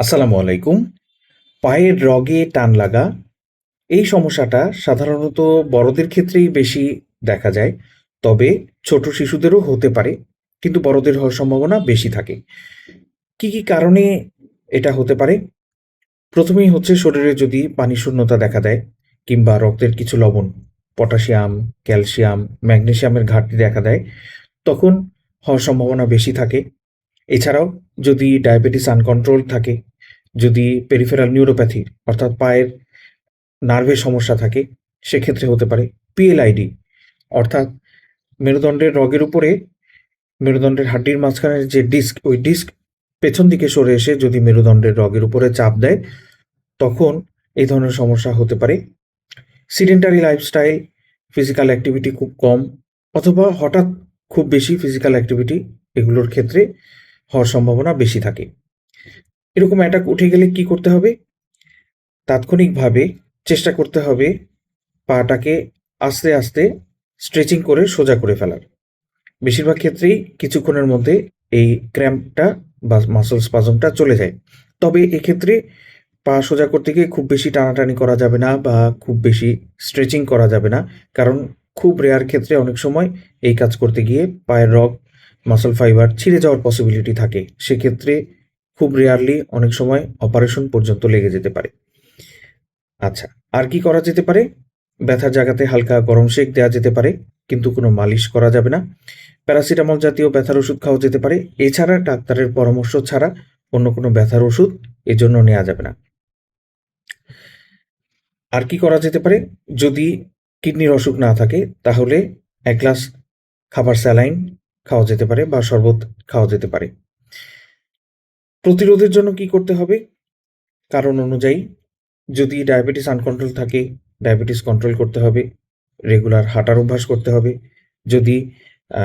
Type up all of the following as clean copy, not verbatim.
আসসালামু আলাইকুম। পায়ের রগে টান লাগা এই সমস্যাটা সাধারণত বড়দের ক্ষেত্রেই বেশি দেখা যায়। তবে ছোট শিশুদেরও হতে পারে, কিন্তু বড়দের হওয়ার সম্ভাবনা বেশি থাকে। কি কারণে এটা হতে পারে? প্রথমেই হচ্ছে শরীরে যদি পানি শূন্যতা দেখা দেয় কিংবা রক্তের কিছু লবণ, পটাশিয়াম, ক্যালসিয়াম, ম্যাগনেসিয়ামের ঘাটতি দেখা দেয়, তখন হওয়ার সম্ভাবনা বেশি থাকে। এছাড়াও যদি ডায়াবেটিস আনকন্ট্রোলড থাকে, যদি পেরিফেরাল নিউরোপ্যাথি অর্থাৎ পায়ের নার্ভের সমস্যা থাকে, সেক্ষেত্রে হতে পারে। পিএলআইডি অর্থাৎ মেরুদণ্ডের রগের উপরে মেরুদণ্ডের হাড্ডির মাঝখানের যে ডিস্ক, ওই ডিস্ক পেছন দিকে সরে এসে যদি মেরুদণ্ডের রগের উপরে চাপ দেয়, তখন এই ধরনের সমস্যা হতে পারে। সিডেন্টারি লাইফস্টাইল, ফিজিক্যাল অ্যাক্টিভিটি খুব কম অথবা হঠাৎ খুব বেশি ফিজিক্যাল অ্যাক্টিভিটি, এগুলোর ক্ষেত্রে হওয়ার সম্ভাবনা বেশি থাকে। এরকম অ্যাটাক উঠে গেলে কি করতে হবে? তাৎক্ষণিকভাবে চেষ্টা করতে হবে পাটাকে আস্তে আস্তে স্ট্রেচিং করে সোজা করে ফেলার। বেশিরভাগ ক্ষেত্রেই কিছুক্ষণের মধ্যে এই ক্র্যাম্পটা বা মাসল স্পাজমটা চলে যায়। তবে এক্ষেত্রে পা সোজা করতে গিয়ে খুব বেশি টানাটানি করা যাবে না বা খুব বেশি স্ট্রেচিং করা যাবে না। কারণ খুব রেয়ার ক্ষেত্রে অনেক সময় এই কাজ করতে গিয়ে পায়ের রগ, মাসল ফাইবার ছিঁড়ে যাওয়ার পসিবিলিটি থাকে। সেক্ষেত্রে খুব রেয়ারলি অনেক সময় অপারেশন পর্যন্ত লেগে যেতে পারে। আচ্ছা, আর কি করা যেতে পারে? ব্যথার জায়গাতে হালকা গরম সেঁক দেওয়া যেতে পারে, কিন্তু কোনো মালিশ করা যাবে না। প্যারাসিটামল জাতীয় ব্যথার ওষুধ খাওয়া যেতে পারে। এছাড়া ডাক্তারের পরামর্শ ছাড়া অন্য কোনো ব্যথার ওষুধ এজন্য নেওয়া যাবে না। আর কি করা যেতে পারে? যদি কিডনির অসুখ না থাকে, তাহলে ১ গ্লাস খাবার স্যালাইন খাওয়া যেতে পারে বা শরবত খাওয়া যেতে পারে। প্রতিরোধের জন্য কি করতে হবে? কারণ অনুযায়ী যদি ডায়াবেটিস আনকন্ট্রোল থাকে, ডায়াবেটিস কন্ট্রোল করতে হবে, রেগুলার হাঁটার অভ্যাস করতে হবে। যদি আ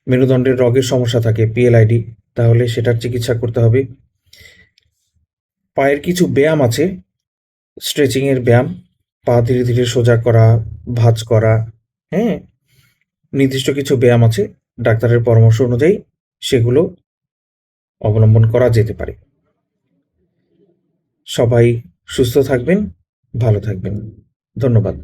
মেরুদণ্ডের রগের সমস্যা থাকে, পিএলআইডি, তাহলে সেটার চিকিৎসা করতে হবে। পায়ের কিছু ব্যায়াম আছে, স্ট্রেচিং এর ব্যায়াম, পা ধীরে ধীরে সোজা করা, ভাঁজ করা, হ্যাঁ? নির্দিষ্ট কিছু ব্যায়াম আছে, ডাক্তারের পরামর্শ অনুযায়ী সেগুলো অবলম্বন করা যেতে পারে। সবাই সুস্থ থাকবেন, ভালো থাকবেন। ধন্যবাদ।